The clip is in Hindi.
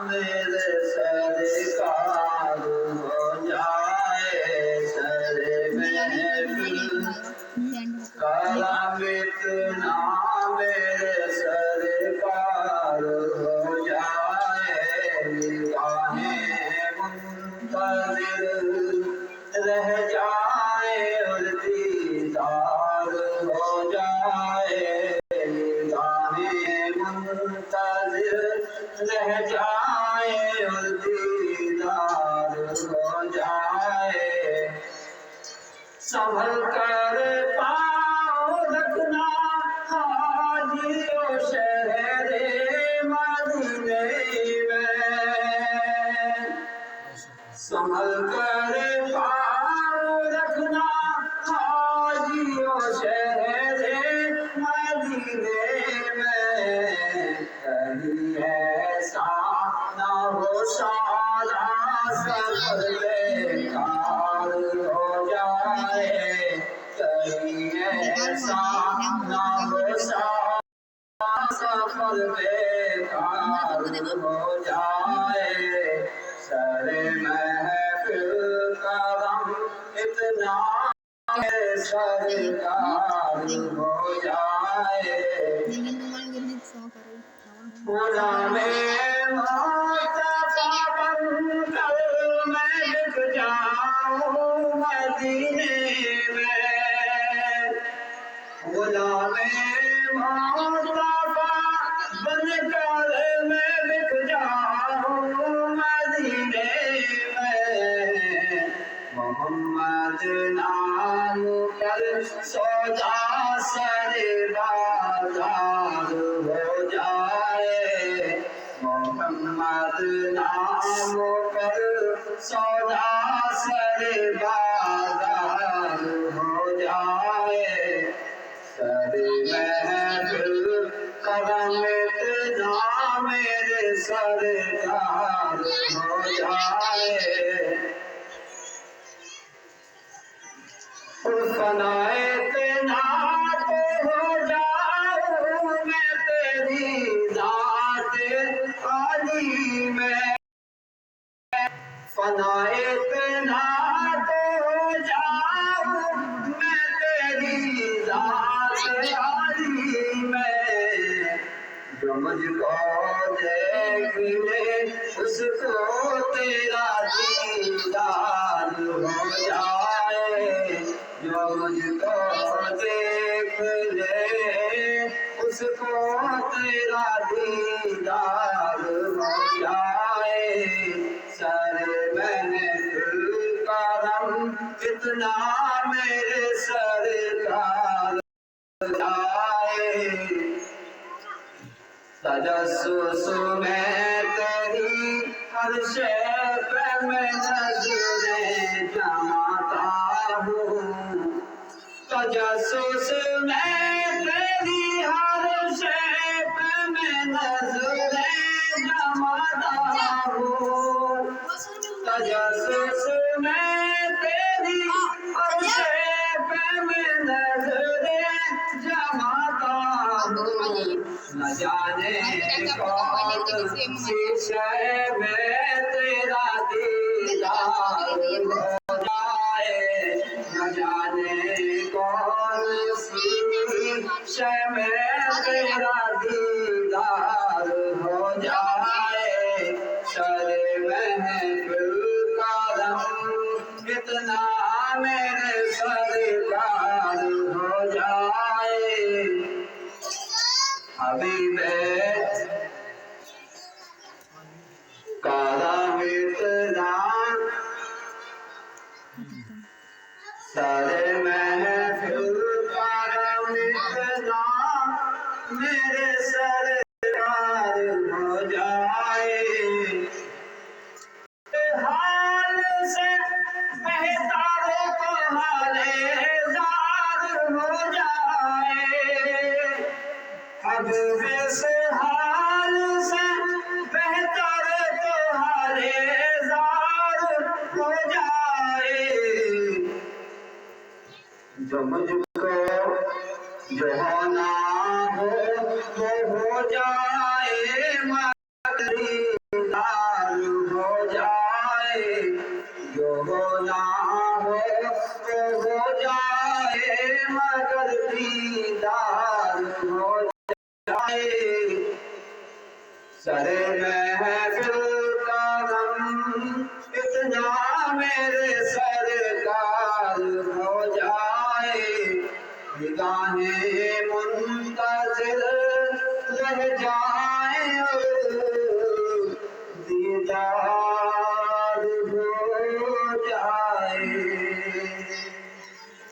मेरे सरकार हो जाए सर महफिल करम इतना मेरे सरकार हो जाए निगाहें मुंतज़िर रह जाए और दीदार हो जाए निगाहें मुंतज़िर रह जाए और दीदार हो जाए संभल कर पाँव रखना हाजियो शहरे मदीने में संभल कर पाँव रखना हाजियो शहरे मदीने में कहीं ऐसा ना हो सारा सफर बेकार हो जाए कहीं ऐसा ना हो सारा सफर बेकार हो जाए सरे महफिल करम इतना सरकार हो जाए गुलामे मुस्तफा बनकर मैं बिक जाऊं मदीने में गुलामे मुस्तफा बनकर मैं बिक जाऊं मदीने में मोहम्मद नाम पर सौदा सरे बाजार हो जाए मोहम्मद नाम पर सौदा सरे बाजार हो जाए सरे महफिल करम इतना मेरे सरकार हो जाए फनाए तेना तो हो जाऊं मैं तेरी जात आली में फनाए तेना तो हो जाऊं मैं तेरी जात आली में जो मुझको देख ले उसको तेरा दीदार हो जाए जो मुझको देख ले उसको तेरा दीदार हो जाए सर महफिल करम इतना मेरे सरकार जाए तजस्सुस में तेरी हर शय पे मैं नज़रें जमाता हूँ तजस्सुस में तेरी हर शय पे मैं नज़रें जमाता हूँ तजस्सुस में तेरी हर शय पे मैं नज़रें जमाता हूँ न जाने कौन सी शय में तेरा दीदार हो जाए न जाने कौन सी शय में तेरा दीदार हो जाए सर महफिल करम इतना मेरे सरकार हो जाए हबीबे करम इतना सरे महफिल करम इतना मेरे सरकार हो जाए हाल से बेहतर तो हालेदार हो जाए अब से हाल से बेहतर तो हालेदार हो जाए जो मुझको जो होना हो वो हो जाए मदीना मगर दीदार हो जाए। सरे महफिल का गम इतना मेरे सरकार हो जाए। निगाहें मुंतज़िर रह जाए।